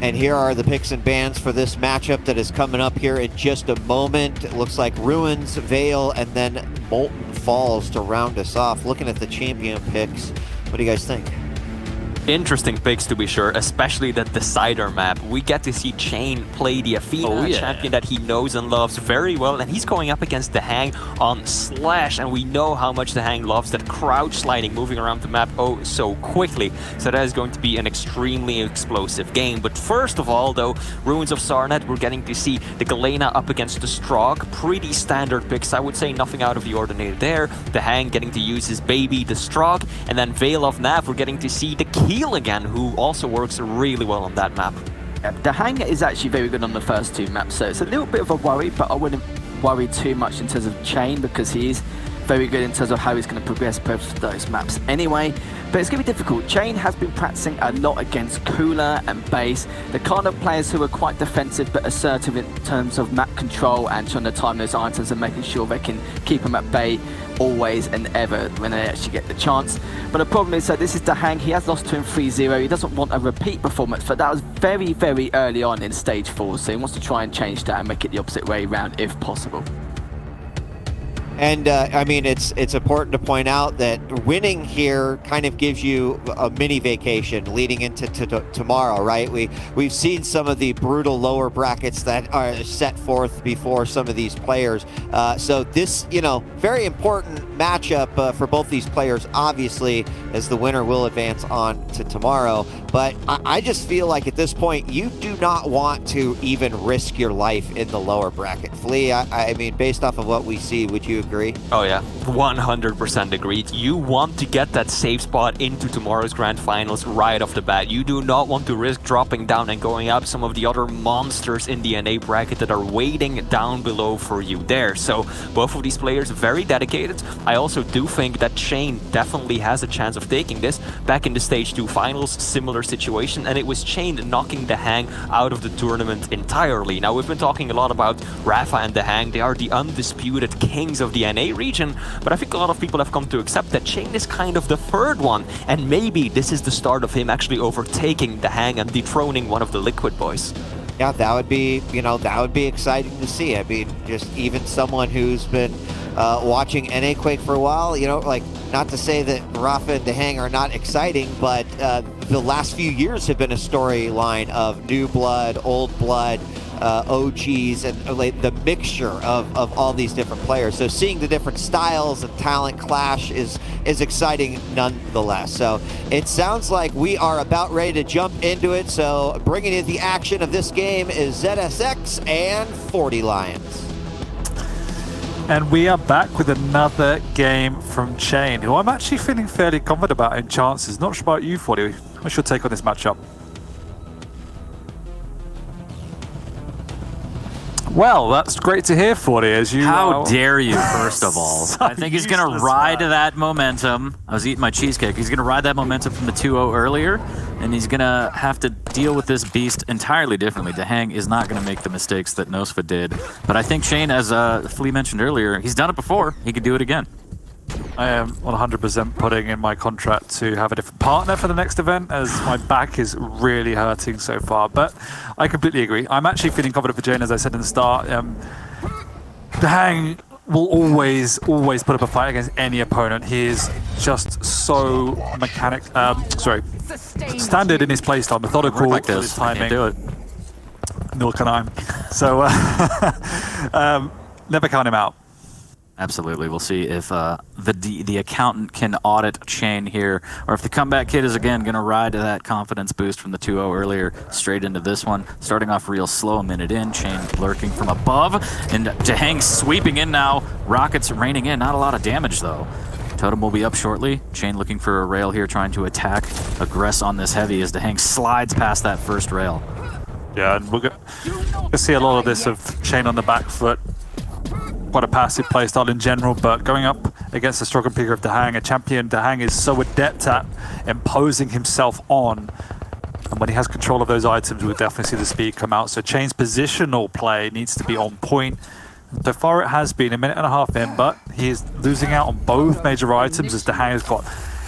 And here are the picks and bans for this matchup that is coming up here in just a moment. It looks like Ruins, Veil, and then Molten Falls to round us off. Looking at the champion picks, what do you guys think? Interesting picks to be sure, especially that Decider map. We get to see cha1n play the Athena, champion that he knows and loves very well, and he's going up against DaHanG on Slash, and we know how much DaHanG loves that crouch sliding, moving around the map oh so quickly. So that is going to be an extremely explosive game. But first of all, though, Ruins of Sarnet, we're getting to see the Galena up against the Strog. Pretty standard picks, I would say nothing out of the ordinary there. DaHanG getting to use his baby, the Strog, and then Veil of Nav, we're getting to see the Keel again, who also works really well on that map. Yeah, DaHanG is actually very good on the first two maps, so it's a little bit of a worry, but I wouldn't worry too much in terms of cha1n because he is very good in terms of how he's going to progress both of those maps anyway. But it's going to be difficult. cha1n has been practicing a lot against Cooler and Base, the kind of players who are quite defensive but assertive in terms of map control and trying to time those items and making sure they can keep them at bay always and ever when they actually get the chance. But the problem is that this is DaHanG. He has lost to him 3-0. He doesn't want a repeat performance, but that was very, very early on in stage 4, so he wants to try and change that and make it the opposite way around if possible. And I mean, it's important to point out that winning here kind of gives you a mini vacation leading into tomorrow, right? We've seen some of the brutal lower brackets that are set forth before some of these players. So this, you know, very important matchup for both these players, obviously, as the winner will advance on to tomorrow. But I just feel like at this point, you do not want to even risk your life in the lower bracket. Flea, I mean, based off of what we see, would you agree? Oh yeah, 100% agreed. You want to get that safe spot into tomorrow's grand finals right off the bat. You do not want to risk dropping down and going up some of the other monsters in the NA bracket that are waiting down below for you there. So both of these players very dedicated. I also do think that cha1n definitely has a chance of taking this. Back in the stage 2 finals, similar situation, and it was cha1n knocking DaHanG out of the tournament entirely. Now we've been talking a lot about Rafa and DaHanG. They are the undisputed kings of the NA region, but I think a lot of people have come to accept that cha1n is kind of the third one, and maybe this is the start of him actually overtaking DaHanG and dethroning one of the Liquid boys. Yeah, that would be, you know, that would be exciting to see. I mean, just even someone who's been watching NA Quake for a while, you know, like, not to say that Rafa and DaHanG are not exciting, but the last few years have been a storyline of new blood, old blood, OGs, and the mixture of all these different players. So seeing the different styles and talent clash is exciting nonetheless. So it sounds like we are about ready to jump into it. So bringing in the action of this game is ZSX and 40 Lions. And we are back with another game from cha1n, who I'm actually feeling fairly confident about in chances. Not sure about you, 40. What's your take on this matchup? Well, that's great to hear, 40. As you How dare you, first of all. I think he's going to ride that momentum. I was eating my cheesecake. He's going to ride that momentum from the 2-0 earlier, and he's going to have to deal with this beast entirely differently. DaHanG is not going to make the mistakes that Nosfa did. But I think cha1n, as Flea mentioned earlier, he's done it before. He could do it again. I am 100% putting in my contract to have a different partner for the next event, as my back is really hurting so far. But I completely agree. I'm actually feeling confident for cha1n, as I said in the start. DaHanG will always put up a fight against any opponent. He is just so standard in his playstyle, methodical like with his timing. Can't do it. Nor can I. So never count him out. Absolutely. We'll see if the accountant can audit cha1n here, or if the comeback kid is again going to ride to that confidence boost from the 2-0 earlier straight into this one. Starting off real slow, a minute in, cha1n lurking from above, and DaHanG sweeping in now. Rockets raining in, not a lot of damage though. Totem will be up shortly. cha1n looking for a rail here, trying to attack, aggress on this heavy as DaHanG slides past that first rail. Yeah, and we're going to see a lot of this of cha1n on the back foot. Quite a passive playstyle in general, but going up against the strong figure of DaHanG, a champion DaHanG is so adept at imposing himself on. And when he has control of those items, we'll definitely see the speed come out. So cha1n's positional play needs to be on point. So far it has been a minute and a half in, but he is losing out on both major items as DaHanG has got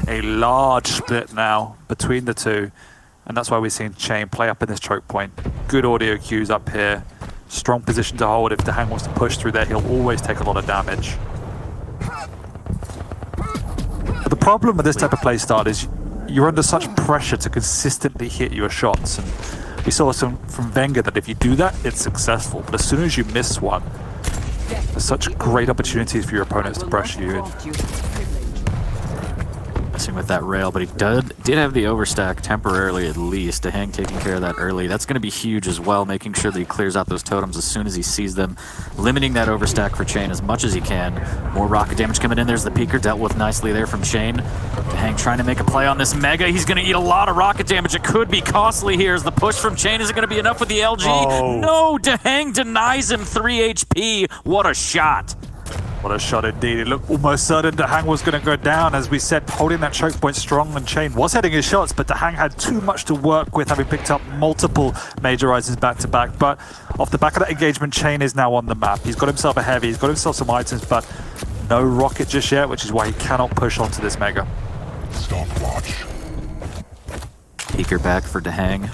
a large split now between the two. And that's why we're seeing cha1n play up in this choke point. Good audio cues up here. Strong position to hold. If DaHanG wants to push through there, he'll always take a lot of damage. But the problem with this type of play style is you're under such pressure to consistently hit your shots. And we saw some from Wenger that if you do that, it's successful. But as soon as you miss one, there's such great opportunities for your opponents to pressure you in. Messing with that rail, but he did have the overstack temporarily at least. DaHanG taking care of that early. That's going to be huge as well, making sure that he clears out those totems as soon as he sees them, limiting that overstack for cha1n as much as he can. More rocket damage coming in. There's the peeker, dealt with nicely there from cha1n. DaHanG trying to make a play on this Mega. He's going to eat a lot of rocket damage. It could be costly here as the push from cha1n isn't going to be enough with the LG. Oh. No, DaHanG denies him 3 HP. What a shot. What a shot indeed. It looked almost certain DaHanG was going to go down. As we said, holding that choke point strong, and cha1n was hitting his shots, but DaHanG had too much to work with, having picked up multiple major items back to back. But off the back of that engagement, cha1n is now on the map. He's got himself a heavy, he's got himself some items, but no rocket just yet, which is why he cannot push onto this Mega. Stopwatch. Peeker back for DaHanG.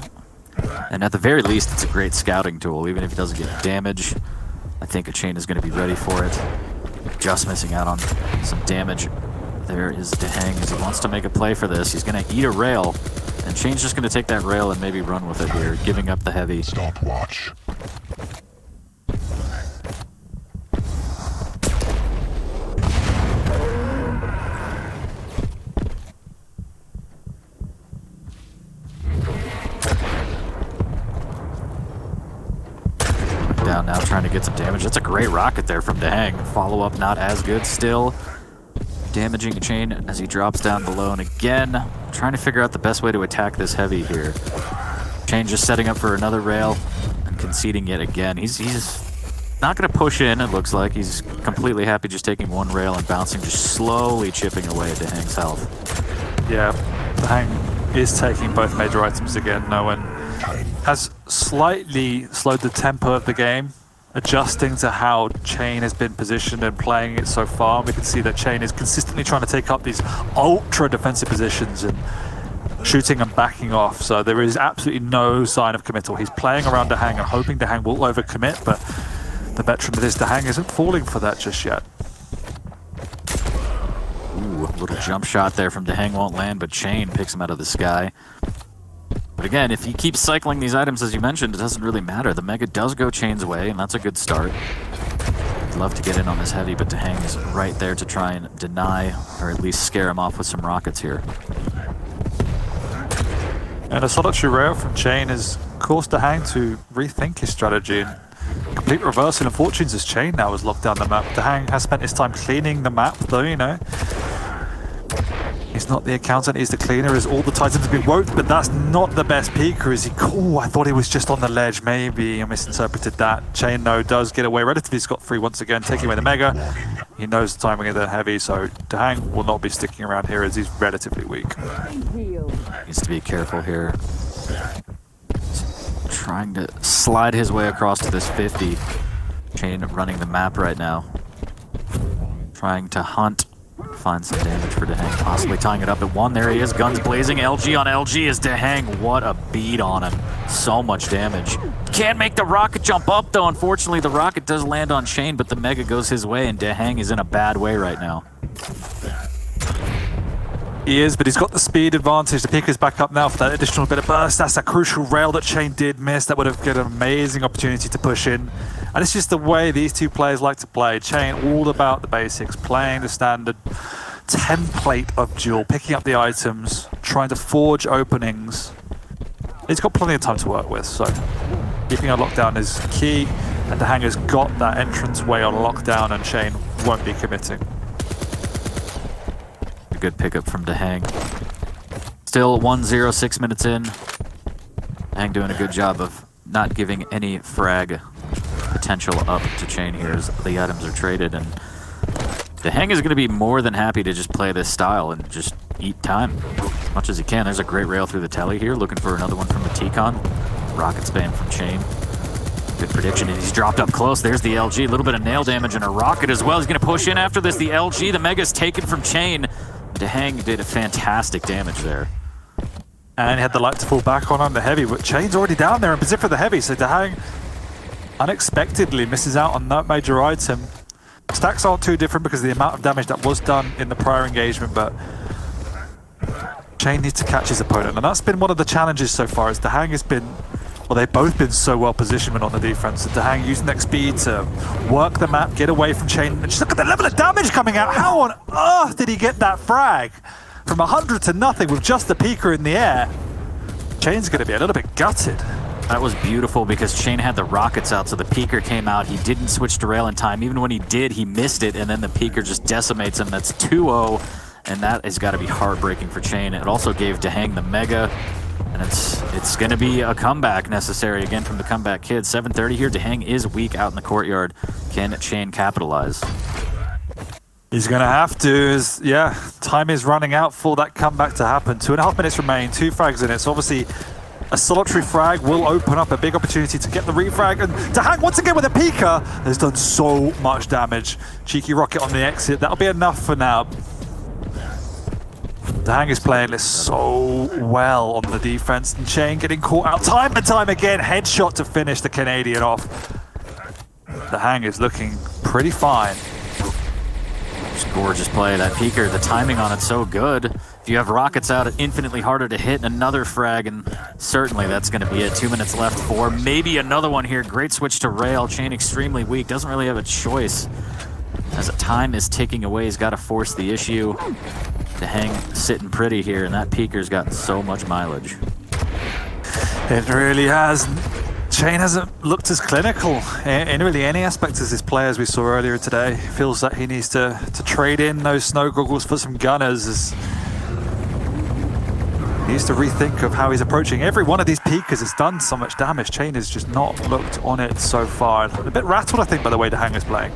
And at the very least, it's a great scouting tool. Even if he doesn't get damage, I think a cha1n is going to be ready for it. Just missing out on some damage. There is DaHanG as he wants to make a play for this. He's going to eat a rail, and cha1n's just going to take that rail and maybe run with it here, giving up the heavy. Stopwatch. Down now, trying to get some damage. That's a great rocket there from DaHanG. Follow-up not as good still. Damaging cha1n as he drops down below. And again, trying to figure out the best way to attack this heavy here. cha1n just setting up for another rail and conceding yet again. He's not going to push in, it looks like. He's completely happy just taking one rail and bouncing, just slowly chipping away at DaHanG's health. Yeah, DaHanG is taking both major items again. No one has slightly slowed the tempo of the game, adjusting to how cha1n has been positioned and playing it so far. We can see that cha1n is consistently trying to take up these ultra defensive positions and shooting and backing off. So there is absolutely no sign of committal. He's playing around DaHanG and hoping DaHanG will overcommit, but the veteran of this DaHanG isn't falling for that just yet. Ooh, a little jump shot there from DaHanG won't land, but cha1n picks him out of the sky. But again, if he keeps cycling these items, as you mentioned, it doesn't really matter. The Mega does go cha1n's way, and that's a good start. I'd love to get in on this heavy, but DaHanG is right there to try and deny, or at least scare him off with some rockets here. And a solitary rail from cha1n has caused DaHanG to rethink his strategy. And complete reversal in fortunes as cha1n now has locked down the map. DaHanG has spent his time cleaning the map, though, you know. He's not the accountant, he's the cleaner, as all the Titans have been woke, but that's not the best peeker, is he? Oh, I thought he was just on the ledge, maybe I misinterpreted that. cha1n, though, does get away relatively scot-free once again, taking away the Mega. He knows the timing of the heavy, so DaHanG will not be sticking around here as he's relatively weak. Needs to be careful here. Trying to slide his way across to this 50. cha1n running the map right now. Trying to hunt. Find some damage for DaHanG, possibly tying it up at one. There he is, guns blazing. LG on LG is DaHanG. What a beat on him. So much damage. Can't make the rocket jump up, though. Unfortunately, the rocket does land on cha1n, but the Mega goes his way, and DaHanG is in a bad way right now. He is, but he's got the speed advantage. The peeker's back up now for that additional bit of burst. That's a crucial rail that cha1n did miss. That would have given an amazing opportunity to push in. And it's just the way these two players like to play. cha1n all about the basics, playing the standard template of duel, picking up the items, trying to forge openings. He's got plenty of time to work with, so keeping a lockdown is key. And DaHanG has got that entrance way on lockdown, and cha1n won't be committing. A good pickup from DaHanG. Still 1-0, 6 minutes in. DaHanG doing a good job of not giving any frag potential up to cha1n here as the items are traded, and DaHanG is going to be more than happy to just play this style and just eat time as much as he can. There's a great rail through the telly here, looking for another one from the T-Con. Rocket spam from cha1n. Good prediction, and he's dropped up close. There's the LG, a little bit of nail damage and a rocket as well. He's going to push in after this. The LG, the Mega's taken from cha1n. DaHanG did a fantastic damage there. And he had the light to fall back on the heavy, but cha1n's already down there in position for the heavy, so DaHanG unexpectedly misses out on that major item. Stacks aren't too different because of the amount of damage that was done in the prior engagement, but cha1n needs to catch his opponent, and that's been one of the challenges so far, as DaHanG has been, well, they've both been so well positioned on the defense. So DaHanG using XP to work the map, get away from cha1n, and just look at the level of damage coming out. How on earth did he get that frag? From 100 to nothing with just the peeker in the air. cha1n's going to be a little bit gutted. That was beautiful because cha1n had the rockets out, so the peeker came out. He didn't switch to rail in time. Even when he did, he missed it, and then the peeker just decimates him. That's 2-0, and that has got to be heartbreaking for cha1n. It also gave DaHanG the mega, and it's going to be a comeback necessary again from the comeback kid. 7:30 here. DaHanG is weak out in the courtyard. Can cha1n capitalize? He's going to have to. Yeah, time is running out for that comeback to happen. 2.5 minutes remain, 2 frags in it. So obviously, a solitary frag will open up a big opportunity to get the refrag. And DaHanG, once again with a peeker, has done so much damage. Cheeky rocket on the exit. That'll be enough for now. DaHanG is playing this so well on the defense. And cha1n getting caught out time and time again. Headshot to finish the Canadian off. DaHanG is looking pretty fine. Just gorgeous play. That peeker, the timing on it's so good. If you have rockets out, it's infinitely harder to hit, and another frag, and certainly that's going to be it. 2 minutes left for maybe another one here. Great switch to rail. cha1n extremely weak. Doesn't really have a choice. As time is ticking away, he's got to force the issue. DaHanG sitting pretty here, and that peeker's got so much mileage. It really has. cha1n hasn't looked as clinical in really any aspect as his play as we saw earlier today. Feels like he needs to trade in those snow goggles for some gunners. He needs to rethink of how he's approaching. Every one of these peekers has done so much damage. cha1n has just not looked on it so far. A bit rattled, I think, by the way DaHanG is playing.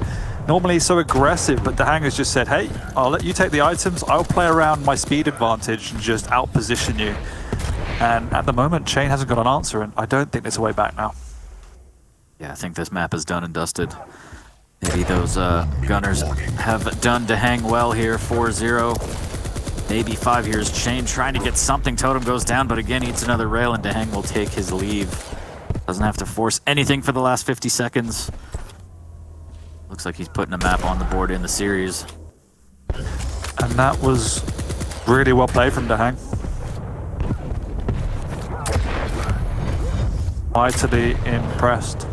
Normally he's so aggressive, but DaHanG has just said, hey, I'll let you take the items, I'll play around my speed advantage and just outposition you. And at the moment, cha1n hasn't got an answer, and I don't think there's a way back now. Yeah, I think this map is done and dusted. Maybe those gunners have done DaHanG well here, 4-0. Maybe 5 years. cha1n trying to get something. Totem goes down, but again, eats another rail, and DaHanG will take his leave. Doesn't have to force anything for the last 50 seconds. Looks like he's putting a map on the board in the series. And that was really well played from DaHanG. Mightily impressed.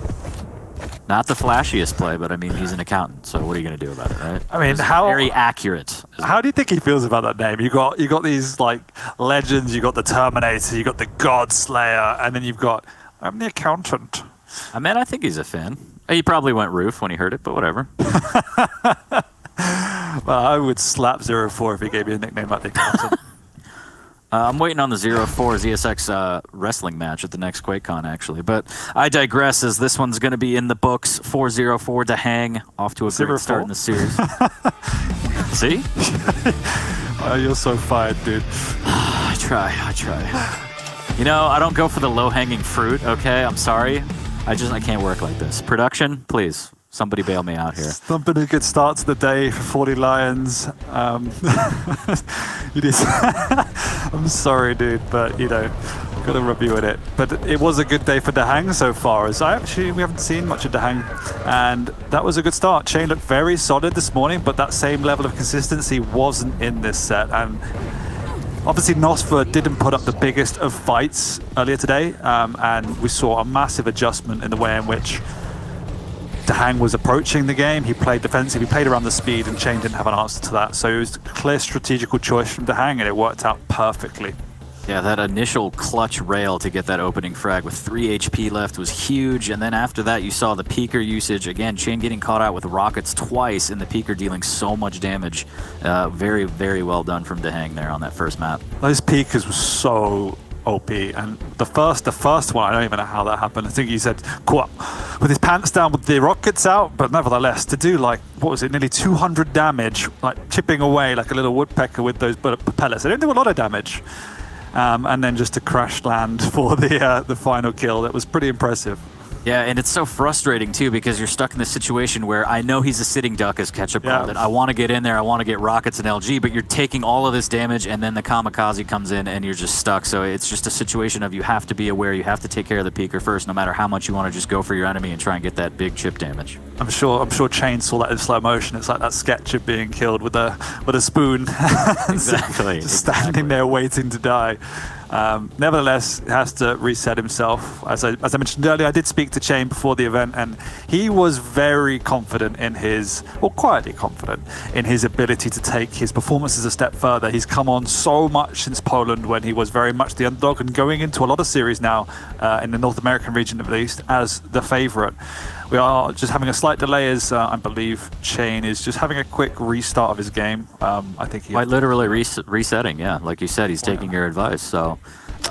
Not the flashiest play, but I mean, he's an accountant, so what are you going to do about it, right? I mean, very accurate. How do you think he feels about that name? You got these like legends. You got the Terminator. You got the God Slayer, and then you've got I'm the accountant. I mean, I think he's a fan. He probably went roof when he heard it, but whatever. Well, I would slap 04 if he gave me a nickname like the accountant. I'm waiting on the 04 ZSX wrestling match at the next QuakeCon, actually. But I digress, as this one's going to be in the books. 4-0-4 DaHanG, off to a great start in the series. See? Oh, you're so fired, dude. I try. You know, I don't go for the low-hanging fruit, okay? I'm sorry. I can't work like this. Production, please. Somebody bail me out here. Something a good start to the day for 40 Lions. It is. I'm sorry, dude, but you know, gotta rub you in it. But it was a good day for DaHanG so far. As we haven't seen much of DaHanG, and that was a good start. cha1n looked very solid this morning, but that same level of consistency wasn't in this set. And obviously, Nosfer didn't put up the biggest of fights earlier today, and we saw a massive adjustment in the way in which DaHanG was approaching the game. He played defensive, he played around the speed, and cha1n didn't have an answer to that. So it was a clear strategical choice from DaHanG, and it worked out perfectly. Yeah, that initial clutch rail to get that opening frag with 3 HP left was huge, and then after that you saw the peeker usage. Again, cha1n getting caught out with rockets twice, and the peeker dealing so much damage. Very, very well done from DaHanG there on that first map. Those peekers were so OP, and the first one, I don't even know how that happened. I think he said caught up with his pants down with the rockets out, but nevertheless, to do like, what was it, nearly 200 damage, like chipping away like a little woodpecker with those pellets. They didn't do a lot of damage. And then just a crash land for the final kill. That was pretty impressive. Yeah, and it's so frustrating too because you're stuck in this situation where I know he's a sitting duck, as Ketchup called it. I want to get in there, I want to get rockets and LG, but you're taking all of this damage, and then the kamikaze comes in, and you're just stuck. So it's just a situation of you have to be aware, you have to take care of the peeker first, no matter how much you want to just go for your enemy and try and get that big chip damage. I'm sure cha1n saw that in slow motion. It's like that sketch of being killed with a spoon. Exactly. Just standing there waiting to die. Nevertheless, he has to reset himself. As I mentioned earlier, I did speak to cha1n before the event, and he was very confident in his, or quietly confident, in his ability to take his performances a step further. He's come on so much since Poland, when he was very much the underdog, and going into a lot of series now, in the North American region at least, as the favorite. We are just having a slight delay as I believe cha1n is just having a quick restart of his game. I think he quite literally resetting, yeah. Like you said, he's taking your advice. So,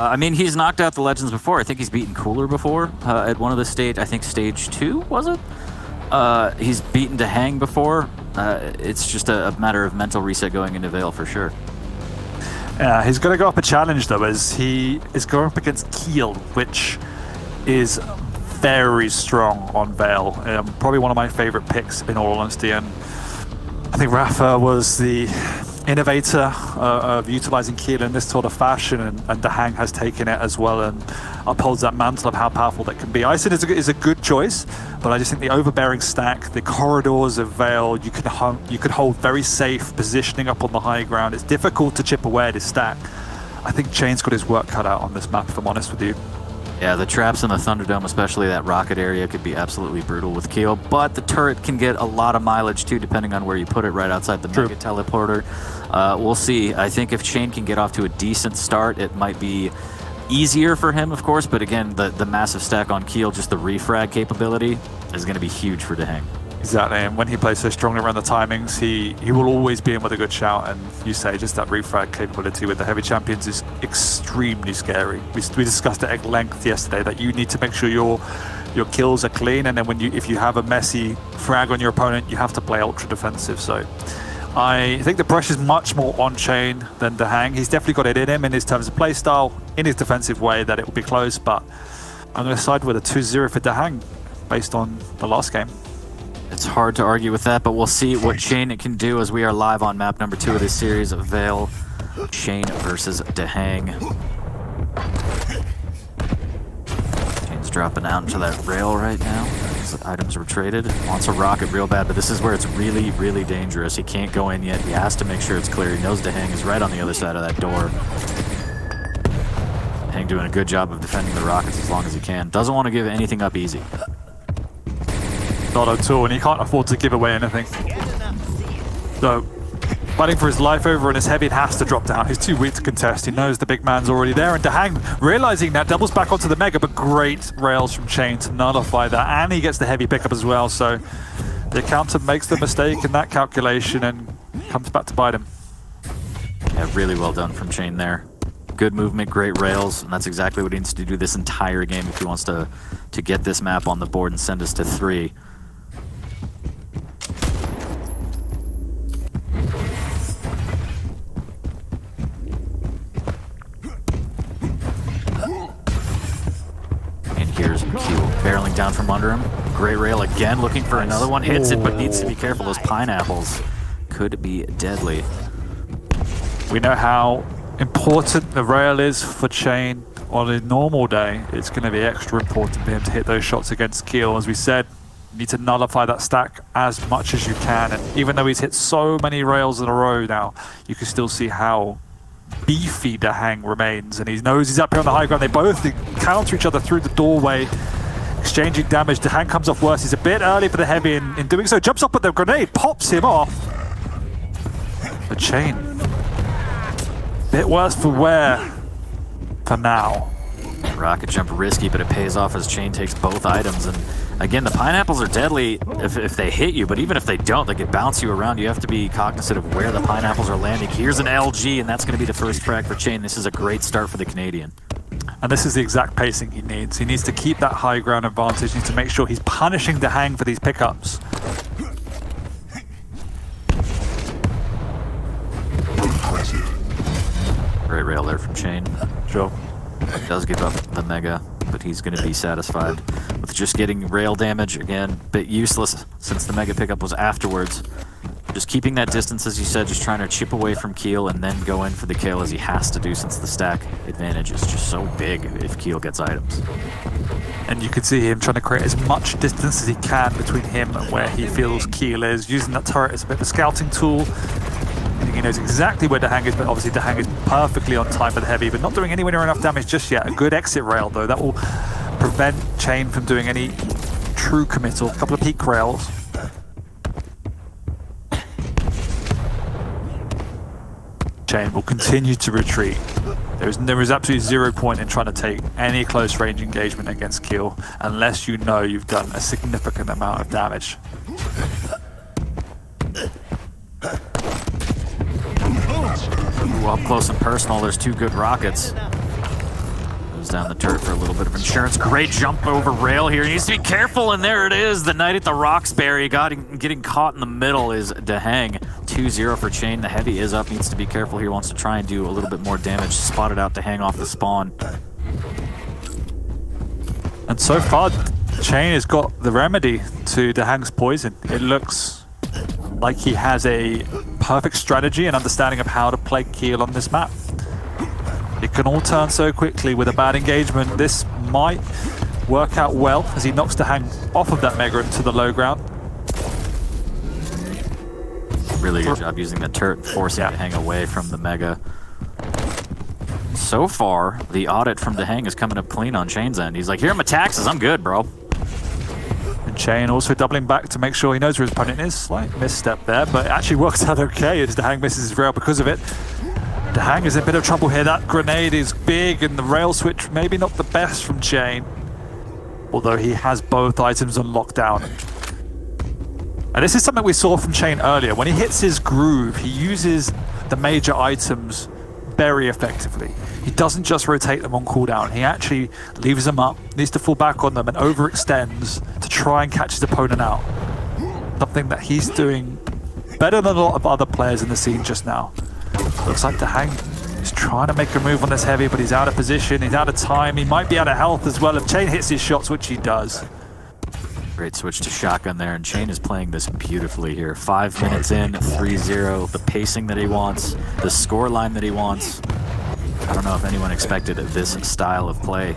I mean, he's knocked out the Legends before. I think he's beaten Cooler before at one of the stage, I think stage 2, was it? He's beaten DaHanG before. It's just a matter of mental reset going into Vale for sure. He's going to go up a challenge though, as he is going up against Kiel, which is very strong on Vale. Probably one of my favorite picks in all honesty, and I think Rafa was the innovator of utilizing Kiel in this sort of fashion, and DaHanG has taken it as well and upholds that mantle of how powerful that can be. Ison is a good choice, but I just think the overbearing stack, the corridors of Vale, you could hold very safe positioning up on the high ground. It's difficult to chip away at his stack. I think cha1n's got his work cut out on this map, if I'm honest with you. Yeah, the traps in the Thunderdome, especially that rocket area, could be absolutely brutal with Kiel, but the turret can get a lot of mileage too, depending on where you put it, right outside the mega teleporter. We'll see. I think if cha1n can get off to a decent start, it might be easier for him, of course, but again, the massive stack on Kiel, just the refrag capability, is going to be huge for DaHanG. Exactly, and when he plays so strongly around the timings, he will always be in with a good shout, and you say just that refrag capability with the heavy champions is extremely scary. We discussed it at length yesterday, that you need to make sure your kills are clean, and then if you have a messy frag on your opponent, you have to play ultra defensive. So I think the pressure is much more on cha1n than DaHanG. He's definitely got it in him in his terms of play style, in his defensive way, that it will be close, but I'm going to side with a 2-0 for DaHanG based on the last game. It's hard to argue with that, but we'll see what cha1n can do as we are live on map number 2 of this series, Vale, cha1n versus DaHanG. cha1n's dropping out into that rail right now. His items were traded. Wants a rocket real bad, but this is where it's really, really dangerous. He can't go in yet. He has to make sure it's clear. He knows DaHanG is right on the other side of that door. DaHanG doing a good job of defending the rockets as long as he can. Doesn't want to give anything up easy. Not at all, and he can't afford to give away anything. So, fighting for his life over on his heavy, it has to drop down. He's too weak to contest. He knows the big man's already there, and DaHanG, realizing that, doubles back onto the mega, but great rails from cha1n to nullify that, and he gets the heavy pickup as well, so the counter makes the mistake in that calculation and comes back to bite him. Yeah, really well done from cha1n there. Good movement, great rails, and that's exactly what he needs to do this entire game if he wants to get this map on the board and send us to 3. Here's Q barreling down from under him. Great rail again, looking for another one. Hits it, but needs to be careful. Those pineapples could be deadly. We know how important the rail is for cha1n on a normal day. It's going to be extra important for him to hit those shots against Kiel. As we said, you need to nullify that stack as much as you can. And even though he's hit so many rails in a row now, you can still see how beefy DaHanG remains, and he knows he's up here on the high ground. They both counter each other through the doorway, exchanging damage. DaHanG comes off worse. He's a bit early for the heavy in doing so. Jumps up with the grenade, pops him off. But cha1n, bit worse for wear for now. Rocket jump risky, but it pays off as cha1n takes both items. And again, the pineapples are deadly if they hit you, but even if they don't, they can bounce you around. You have to be cognizant of where the pineapples are landing. Here's an LG, and that's going to be the first frag for cha1n. This is a great start for the Canadian. And this is the exact pacing he needs. He needs to keep that high ground advantage. He needs to make sure he's punishing DaHanG for these pickups. Impressive. Great rail there from cha1n. Sure. Does give up the mega, but he's going to be satisfied with just getting rail damage. Again, a bit useless since the mega pickup was afterwards. Just keeping that distance, as you said, just trying to chip away from Keel and then go in for the kill as he has to do, since the stack advantage is just so big if Keel gets items. And you can see him trying to create as much distance as he can between him and where he feels Keel is, using that turret as a bit of a scouting tool. I think he knows exactly where DaHanG is, but obviously DaHanG is perfectly on time for the heavy, but not doing anywhere near enough damage just yet. A good exit rail, though. That will prevent cha1n from doing any true committal. A couple of peak rails. cha1n will continue to retreat. There is absolutely 0 point in trying to take any close range engagement against Keel unless you know you've done a significant amount of damage. Ooh, up close and personal, there's 2 good rockets. Goes down the turret for a little bit of insurance. Great jump over rail here. He needs to be careful, and there it is. The Knight at the Roxbury getting caught in the middle is DaHanG. 2-0 for cha1n. The heavy is up, needs to be careful here, wants to try and do a little bit more damage. Spotted out DaHanG off the spawn. And so far, cha1n has got the remedy to DaHanG's poison. It looks like he has a perfect strategy and understanding of how to play Keel on this map. It can all turn so quickly with a bad engagement. This might work out well as he knocks DaHanG off of that mega into the low ground. Really good job using the turret, forcing DaHanG away from the mega. So far, the audit from DaHanG is coming up clean on cha1n's end. He's like, here are my taxes, I'm good, bro. And cha1n also doubling back to make sure he knows where his opponent is. Slight misstep there, but it actually works out okay as DaHanG misses his rail because of it. DaHanG is in a bit of trouble here. That grenade is big, and the rail switch maybe not the best from cha1n. Although he has both items on lockdown. And this is something we saw from cha1n earlier. When he hits his groove, he uses the major items very effectively. He doesn't just rotate them on cooldown. He actually leaves them up, needs to fall back on them, and overextends to try and catch his opponent out. Something that he's doing better than a lot of other players in the scene just now. Looks like DaHanG is trying to make a move on this heavy, but he's out of position, he's out of time, he might be out of health as well if cha1n hits his shots, which he does. Great switch to shotgun there, and cha1n is playing this beautifully here. 5 minutes in, 3-0, the pacing that he wants, the score line that he wants. I don't know if anyone expected this style of play.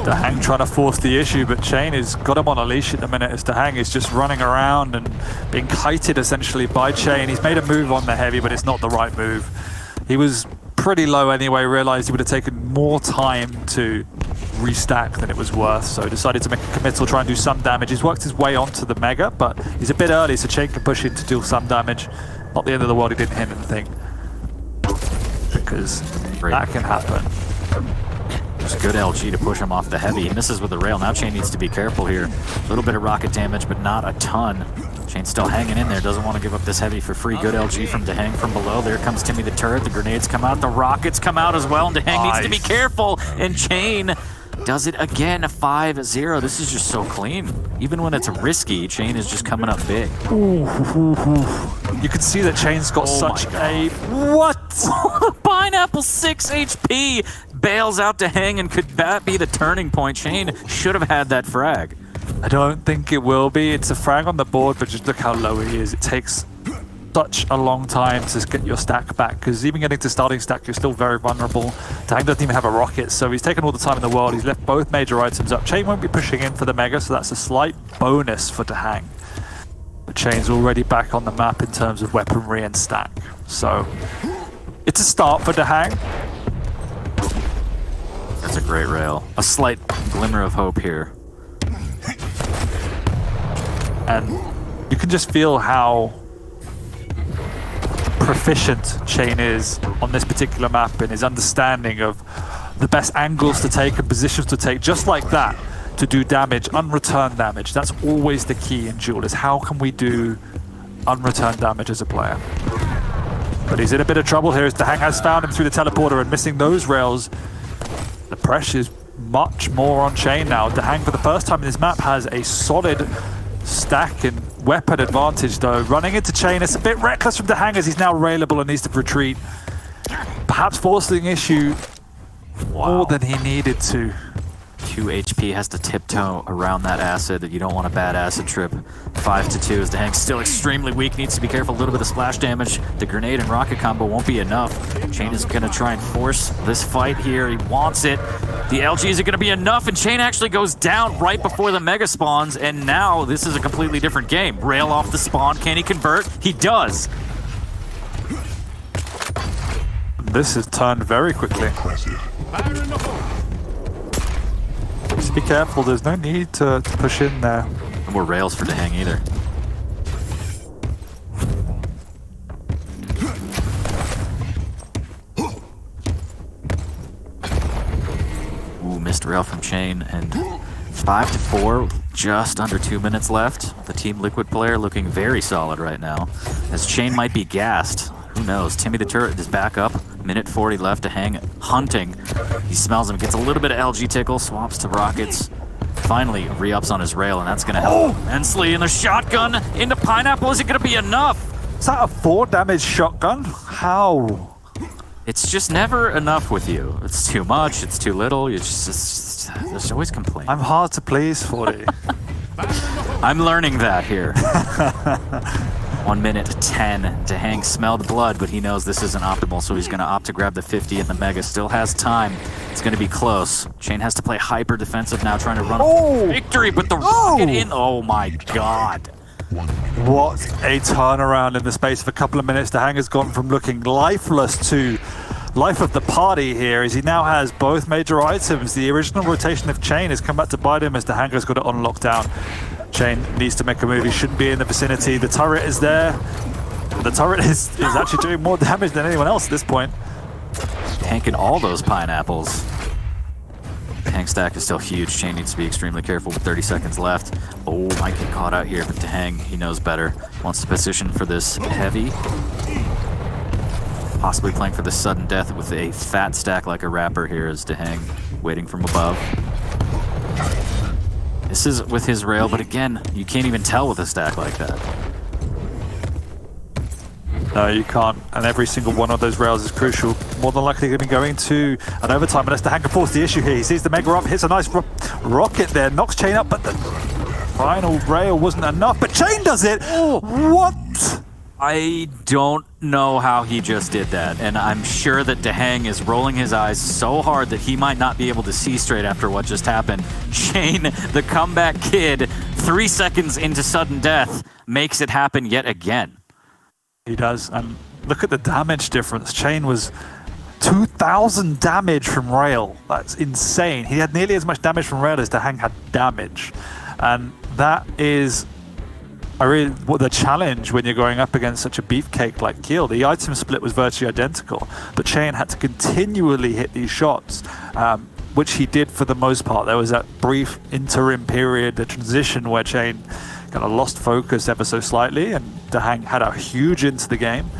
DaHanG trying to force the issue, but cha1n has got him on a leash at the minute as DaHanG is just running around and being kited essentially by cha1n. He's made a move on the heavy, but it's not the right move. He was pretty low anyway, realized he would have taken more time to restack than it was worth, so decided to make a committal, try and do some damage. He's worked his way onto the mega, but he's a bit early, so cha1n can push in to do some damage. Not the end of the world, he didn't hit anything, because that can happen. Just good LG to push him off the heavy. He misses with the rail. Now cha1n needs to be careful here. A little bit of rocket damage, but not a ton. cha1n's still hanging in there, doesn't want to give up this heavy for free. Good LG from DaHanG from below. There comes Timmy the turret. The grenades come out. The rockets come out as well. And DaHanG needs to be careful. And cha1n does it again, 5-0. This is just so clean. Even when it's risky, cha1n is just coming up big. You can see that cha1n's got such a... What? Pineapple 6 HP bails out DaHanG, and could that be the turning point? cha1n should have had that frag. I don't think it will be. It's a frag on the board, but just look how low he is. It takes such a long time to get your stack back, because even getting to starting stack, you're still very vulnerable. DaHanG doesn't even have a rocket, so he's taken all the time in the world. He's left both major items up. cha1n won't be pushing in for the mega, so that's a slight bonus for DaHanG. But cha1n's already back on the map in terms of weaponry and stack. So it's a start for DaHanG. That's a great rail. A slight glimmer of hope here. And you can just feel how proficient cha1n is on this particular map in his understanding of the best angles to take and positions to take, just like that, to do damage, unreturned damage. That's always the key in Duel, is how can we do unreturned damage as a player. But he's in a bit of trouble here as DaHanG has found him through the teleporter, and missing those rails. The pressure is much more on cha1n now. DaHanG, for the first time in this map, has a solid stack and weapon advantage, though. Running into cha1n, it's a bit reckless from DaHanG as he's now railable and needs to retreat. perhaps forcing issue more than he needed to. 2 HP, has to tiptoe around that acid. You don't want a bad acid trip. 5-2 as DaHanG still extremely weak. Needs to be careful. A little bit of splash damage. The grenade and rocket combo won't be enough. cha1n is going to try and force this fight here. He wants it. The LGs are going to be enough, and cha1n actually goes down right before the mega spawns, and now this is a completely different game. Rail off the spawn. Can he convert? He does. This has turned very quickly. Impressive. Just be careful, there's no need to push in there. No more rails for DaHanG either. Ooh, missed rail from cha1n, and 5-4, just under 2 minutes left. The Team Liquid player looking very solid right now, as cha1n might be gassed. Who knows? Timmy the Turret is back up. Minute 40 left to DaHanG hunting. He smells him, gets a little bit of LG tickle, swaps to rockets. Finally re-ups on his rail, and that's going to help immensely. And the shotgun into Pineapple, is it going to be enough? Is that a 4 damage shotgun? How? It's just never enough with you. It's too much, it's too little. You just there's always complaint. I'm hard to please, 40. I'm learning that here. 1 minute 10. DaHanG smelled blood, but he knows this isn't optimal, so he's going to opt to grab the 50, and the Mega still has time. It's going to be close. cha1n has to play hyper defensive now, trying to run victory, but the rocket in. Oh my god. What a turnaround in the space of a couple of minutes. DaHanG has gone from looking lifeless to life of the party here, as he now has both major items. The original rotation of cha1n has come back to bite him, as DaHanG has got it on lockdown. cha1n needs to make a move. He shouldn't be in the vicinity. The turret is there. The turret is actually doing more damage than anyone else at this point. Tanking all those pineapples. DaHanG stack is still huge. cha1n needs to be extremely careful with 30 seconds left. Oh, might get caught out here, but DaHanG, he knows better. Wants to position for this heavy. Possibly playing for the sudden death with a fat stack like a rapper here as DaHanG waiting from above. This is with his rail, but again, you can't even tell with a stack like that. No, you can't, and every single one of those rails is crucial. More than likely going to be going to an overtime, unless DaHanG can force the issue here. He sees the Mega up, hits a nice rocket there, knocks cha1n up, but the final rail wasn't enough. But cha1n does it! What? I don't know how he just did that, and I'm sure that DaHanG is rolling his eyes so hard that he might not be able to see straight after what just happened. cha1n, the comeback kid, 3 seconds into sudden death, makes it happen yet again. He does, and look at the damage difference. cha1n was 2,000 damage from rail. That's insane. He had nearly as much damage from rail as DaHanG had damage, and that is the challenge when you're going up against such a beefcake like Kiel. The item split was virtually identical, but cha1n had to continually hit these shots, which he did for the most part. There was that brief interim period, the transition, where cha1n kind of lost focus ever so slightly, and DaHanG had a huge into the game,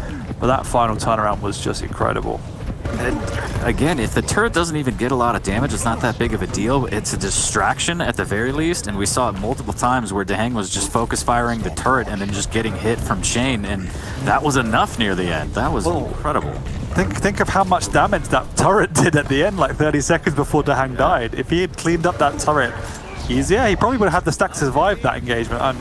but that final turnaround was just incredible. And again, if the turret doesn't even get a lot of damage, it's not that big of a deal. It's a distraction at the very least, and we saw it multiple times where DaHanG was just focus firing the turret and then just getting hit from cha1n, and that was enough near the end. That was incredible. Think of how much damage that turret did at the end, like 30 seconds before DaHanG died. If he had cleaned up that turret easier, he probably would have had the stack to survive that engagement. And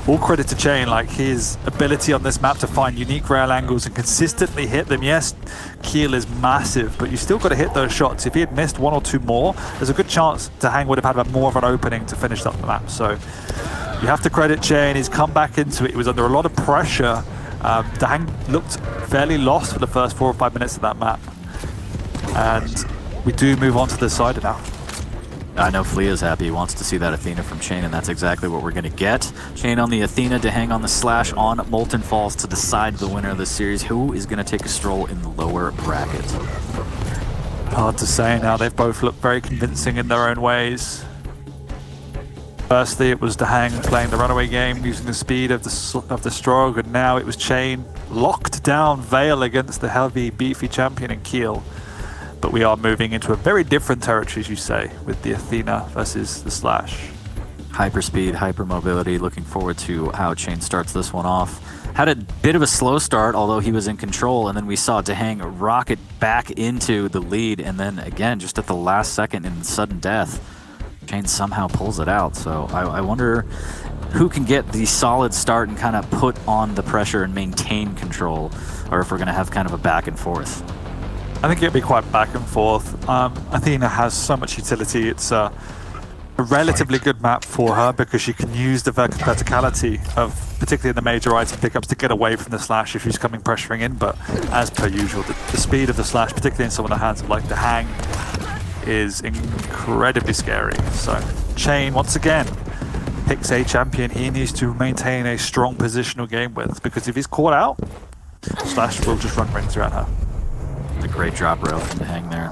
all credit to cha1n, like his ability on this map to find unique rail angles and consistently hit them. Yes, Kiel is massive, but you still got to hit those shots. If he had missed 1 or 2 more, there's a good chance DaHanG would have had more of an opening to finish up the map. So you have to credit cha1n. He's come back into it. He was under a lot of pressure. DaHanG looked fairly lost for the first 4 or 5 minutes of that map. And we do move on to the side now. I know Flea's happy. He wants to see that Athena from cha1n, and that's exactly what we're going to get. cha1n on the Athena, DaHanG on the Slash on Molten Falls to decide the winner of this series. Who is going to take a stroll in the lower bracket? Hard to say now. They've both looked very convincing in their own ways. Firstly, it was DaHanG playing the runaway game, using the speed of the Strog, and now it was cha1n locked down Veil against the heavy, beefy champion in Kiel. But we are moving into a very different territory, as you say, with the Athena versus the Slash. Hyperspeed, hypermobility. Looking forward to how cha1n starts this one off. had a bit of a slow start, although he was in control, and then we saw DaHanG rocket back into the lead, and then again, just at the last second in sudden death, cha1n somehow pulls it out. So I wonder who can get the solid start and kind of put on the pressure and maintain control, or if we're going to have kind of a back and forth. I think it'll be quite back and forth. Athena has so much utility. It's a relatively good map for her because she can use the verticality of, particularly in the major item pickups, to get away from the slash if she's coming pressuring in. But as per usual, the speed of the slash, particularly in some of the hands of like DaHanG, is incredibly scary. So cha1n once again picks a champion he needs to maintain a strong positional game with, because if he's caught out, slash will just run rings around her. A great drop rail from DaHanG there.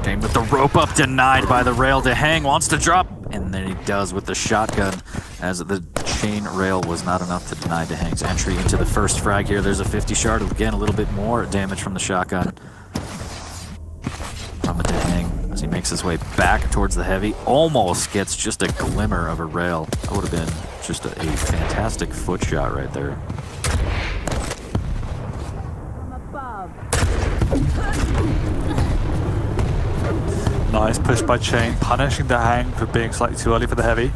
cha1n with the rope up, denied by the rail. DaHanG wants to drop, and then he does with the shotgun, as the cha1n rail was not enough to deny DaHanG's entry into the first frag here. There's a 50 shard. Again, a little bit more damage from the shotgun from a DaHanG as he makes his way back towards the heavy. Almost gets just a glimmer of a rail. That would have been just a fantastic foot shot right there. Nice push by cha1n, punishing DaHanG for being slightly too early for the heavy.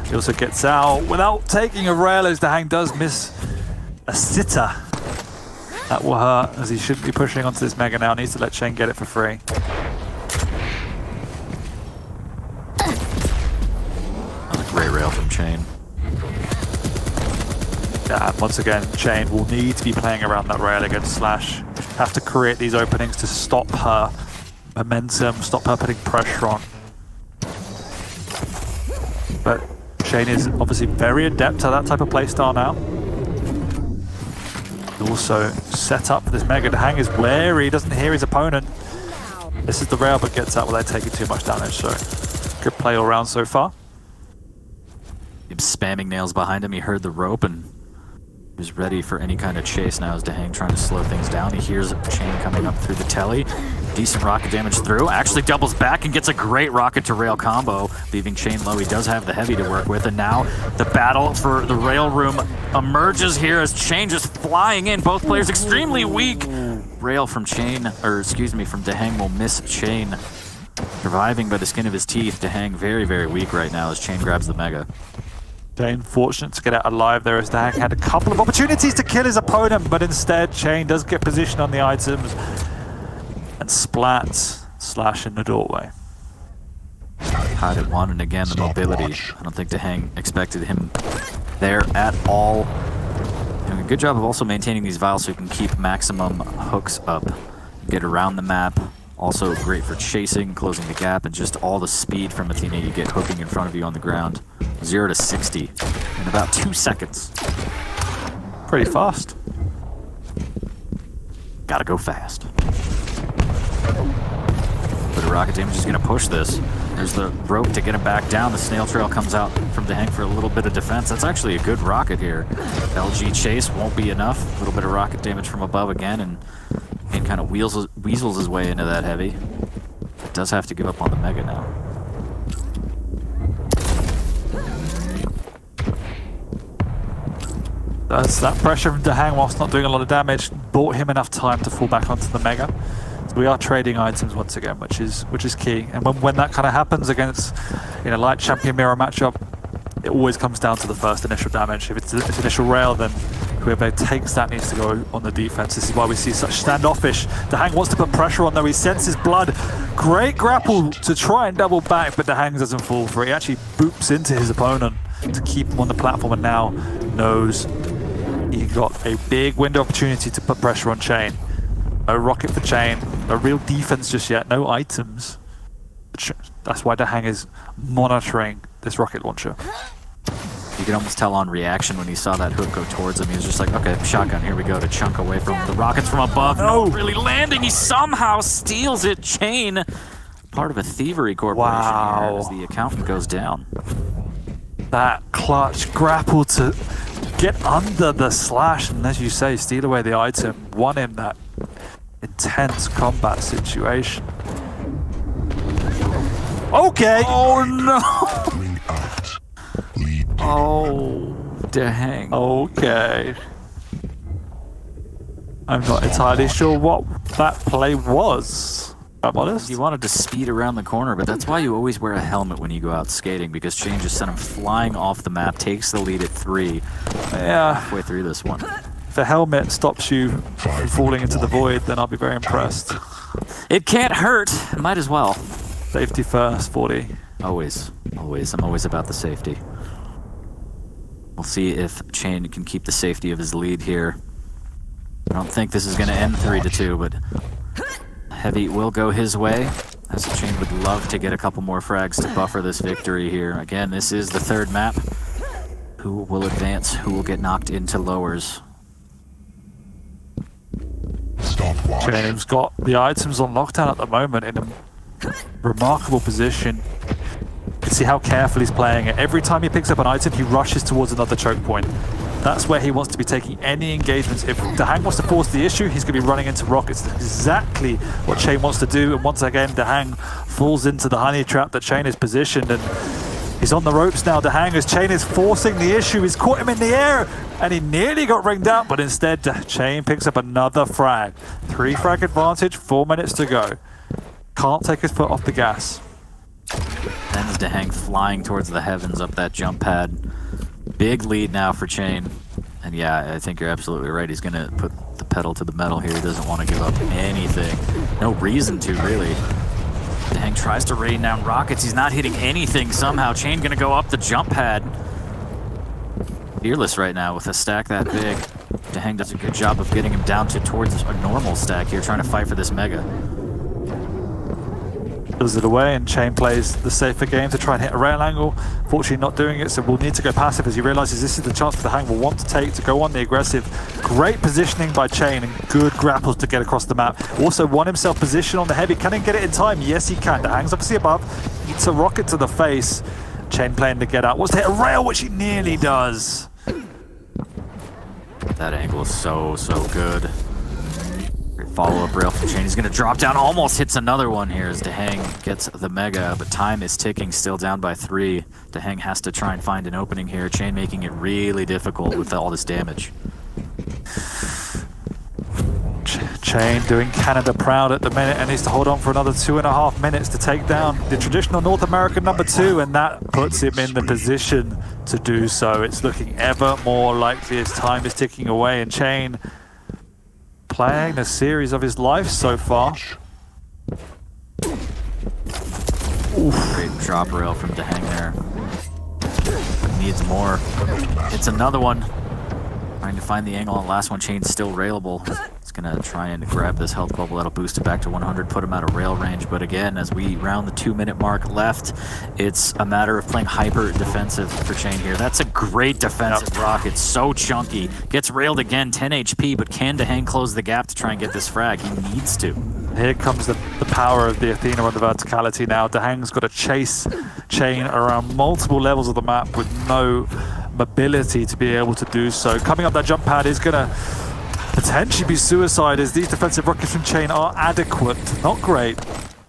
He also gets out without taking a rail, as DaHanG does miss a sitter. That will hurt, as he shouldn't be pushing onto this mega now. Needs to let cha1n get it for free. Another great rail from cha1n. Yeah, and once again, cha1n will need to be playing around that rail against Slash. Have to create these openings to stop her momentum, stop her putting pressure on. But cha1n is obviously very adept at that type of playstyle now. Also set up for this mega. DaHanG is wary, doesn't hear his opponent. This is the rail, but gets out without taking too much damage, so good play all around so far. He was spamming nails behind him. He heard the rope and he was ready for any kind of chase now, as DaHanG trying to slow things down. He hears cha1n coming up through the telly. Decent rocket damage through. Actually doubles back and gets a great rocket to rail combo, leaving cha1n low. He does have the heavy to work with, and now the battle for the rail room emerges here as cha1n just flying in. Both players extremely weak. Rail from cha1n, or excuse me, from DaHanG will miss cha1n. Surviving by the skin of his teeth. DaHanG very, very weak right now as cha1n grabs the mega. cha1n fortunate to get out alive there, as DaHanG had a couple of opportunities to kill his opponent, but instead cha1n does get position on the items and splats Slash in the doorway. Hide at one, and again the mobility. I don't think DaHanG expected him there at all. Doing a good job of also maintaining these vials so he can keep maximum hooks up, get around the map. Also great for chasing, closing the gap, and just all the speed from Athena you get hooking in front of you on the ground. 0 to 60 in about 2 seconds. Pretty fast. Gotta go fast. But rocket damage is gonna push this. There's the rope to get him back down. The snail trail comes out from DaHanG for a little bit of defense. That's actually a good rocket here. LG chase won't be enough. A little bit of rocket damage from above again, and kind of weasels his way into that heavy. Does have to give up on the mega now. That's that pressure from DaHanG, whilst not doing a lot of damage, bought him enough time to fall back onto the mega. So we are trading items once again, which is key. And when that kind of happens against, like champion mirror matchup, it always comes down to the first initial damage. If it's initial rail, then whoever takes that needs to go on the defense. This is why we see such standoffish. DaHanG wants to put pressure on, though. He senses blood. Great grapple to try and double back, but DaHanG doesn't fall for it. He actually boops into his opponent to keep him on the platform, and now knows he got a big window opportunity to put pressure on cha1n. No rocket for cha1n. No real defense just yet. No items. That's why DaHanG is monitoring this rocket launcher. You can almost tell on reaction when he saw that hook go towards him. He was just like, okay, shotgun, here we go, to chunk away from the rockets from above. No, really landing. He somehow steals it. cha1n, part of a thievery corporation here as the accountant goes down. That clutch grapple to get under the slash, and as you say, steal away the item, won him that intense combat situation. Okay. Oh no. Ring out. Lead. Oh, DaHanG. Okay. I'm not entirely sure what that play was. I'm honest. You wanted to speed around the corner, but that's why you always wear a helmet when you go out skating, because cha1n just sent him flying off the map, takes the lead at 3. Yeah. Halfway through this one. If a helmet stops you from falling into the void, then I'll be very impressed. It can't hurt. Might as well. Safety first, 40. Always. Always. I'm always about the safety. We'll see if cha1n can keep the safety of his lead here. I don't think this is going to end 3-2, but Heavy will go his way, as cha1n would love to get a couple more frags to buffer this victory here. Again, this is the 3rd map. Who will advance? Who will get knocked into lowers? Stopwatch. cha1n's got the items on lockdown at the moment in a remarkable position. You can see how carefully he's playing it. Every time he picks up an item, he rushes towards another choke point. That's where he wants to be taking any engagements. If DaHanG wants to force the issue, he's going to be running into rockets. That's exactly what cha1n wants to do. And once again, DaHanG falls into the honey trap that cha1n is positioned. And he's on the ropes now, DaHanG, as cha1n is forcing the issue. He's caught him in the air, and he nearly got ringed out, but instead, cha1n picks up another frag. 3 frag advantage, 4 minutes to go. Can't take his foot off the gas. Then is DaHanG flying towards the heavens up that jump pad. Big lead now for cha1n. And yeah, I think you're absolutely right. He's going to put the pedal to the metal here. He doesn't want to give up anything. No reason to, really. DaHanG tries to rain down rockets. He's not hitting anything somehow. cha1n going to go up the jump pad. Fearless right now with a stack that big. DaHanG does a good job of getting him down towards a normal stack here, trying to fight for this mega. Does it away, and cha1n plays the safer game to try and hit a rail angle. Fortunately not doing it, so we'll need to go passive as he realizes this is the chance that DaHanG will want to take to go on the aggressive. Great positioning by cha1n and good grapples to get across the map. Also won himself position on the heavy. Can he get it in time? Yes, he can. DaHanG's obviously above. Eats a rocket to the face. cha1n playing to get out. Wants to hit a rail, which he nearly does. That angle is so good. Great follow-up rail from cha1n. He's going to drop down, almost hits another one here as DaHanG gets the mega, but time is ticking, still down by 3. DaHanG has to try and find an opening here. cha1n making it really difficult with all this damage. cha1n doing Canada proud at the minute and needs to hold on for another 2.5 minutes to take down the traditional North American #2, and that puts him in the position to do so. It's looking ever more likely as time is ticking away, and cha1n playing the series of his life so far. Great drop rail from DaHanG there. Needs more. It's another one. Trying to find the angle on the last one. cha1n's still railable. It's going to try and grab this health bubble. That'll boost it back to 100, put him out of rail range. But again, as we round the 2-minute mark left, it's a matter of playing hyper defensive for cha1n here. That's a great defensive rocket. So chunky. Gets railed again, 10 HP, but can DaHanG close the gap to try and get this frag? He needs to. Here comes the power of the Athena on the verticality now. DaHanG's got to chase cha1n around multiple levels of the map with no mobility to be able to do so. Coming up that jump pad is going to potentially be suicide, as these defensive rockets from cha1n are adequate. Not great,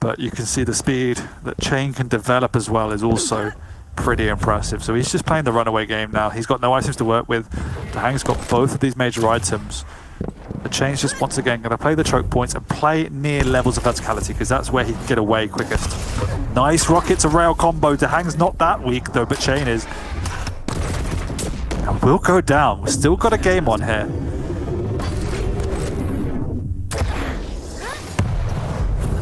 but you can see the speed that cha1n can develop as well is also pretty impressive. So he's just playing the runaway game now. He's got no items to work with. DaHanG's got both of these major items. The cha1n's just once again going to play the choke points and play near levels of verticality, because that's where he can get away quickest. Nice rocket to rail combo. DaHanG's not that weak though, but cha1n is. And we'll go down. We've still got a game on here.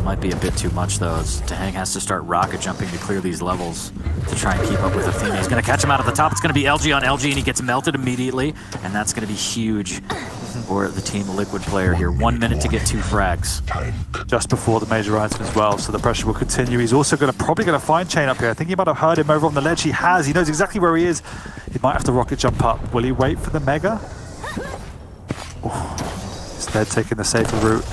Might be a bit too much though, as DaHanG has to start rocket jumping to clear these levels to try and keep up with Athena. He's going to catch him out at the top. It's going to be LG on LG, and he gets melted immediately, and that's going to be huge for the Team Liquid player here. 1 minute to get 2 frags. Just before the major item as well, so the pressure will continue. He's also probably going to find cha1n up here. I think he might have heard him over on the ledge. He has. He knows exactly where he is. He might have to rocket jump up. Will he wait for the mega? Instead, taking the safer route.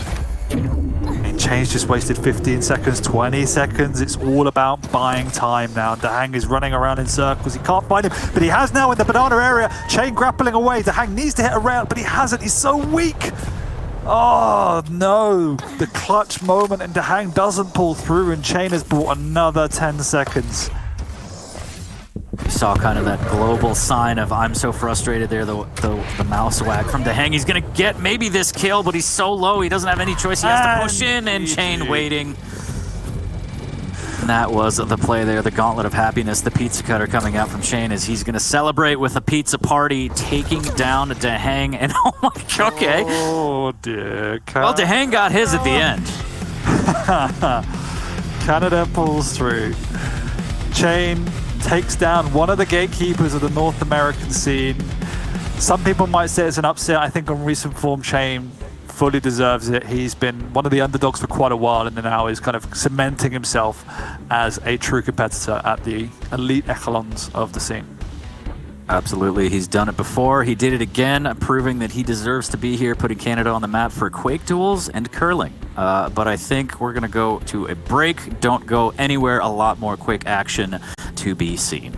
cha1n just wasted 15 seconds, 20 seconds. It's all about buying time now. DaHanG is running around in circles. He can't find him, but he has now in the banana area. cha1n grappling away. DaHanG needs to hit a rail, but he hasn't. He's so weak. Oh no! The clutch moment and DaHanG doesn't pull through, and cha1n has brought another 10 seconds. You saw kind of that global sign of I'm so frustrated there, the mouse wag from DaHanG. He's gonna get maybe this kill, but he's so low he doesn't have any choice. He has to push in, and cha1n waiting. And that was the play there, the gauntlet of happiness, the pizza cutter coming out from cha1n as he's gonna celebrate with a pizza party, taking down DaHanG, and oh my god, okay. Oh dear. Well, DaHanG got his at the end. Canada pulls through. cha1n takes down one of the gatekeepers of the North American scene. Some people might say it's an upset. I think on recent form, cha1n fully deserves it. He's been one of the underdogs for quite a while, and now is kind of cementing himself as a true competitor at the elite echelons of the scene. Absolutely, he's done it before. He did it again, proving that he deserves to be here, putting Canada on the map for Quake duels and curling. But I think we're going to go to a break. Don't go anywhere. A lot more Quake action to be seen.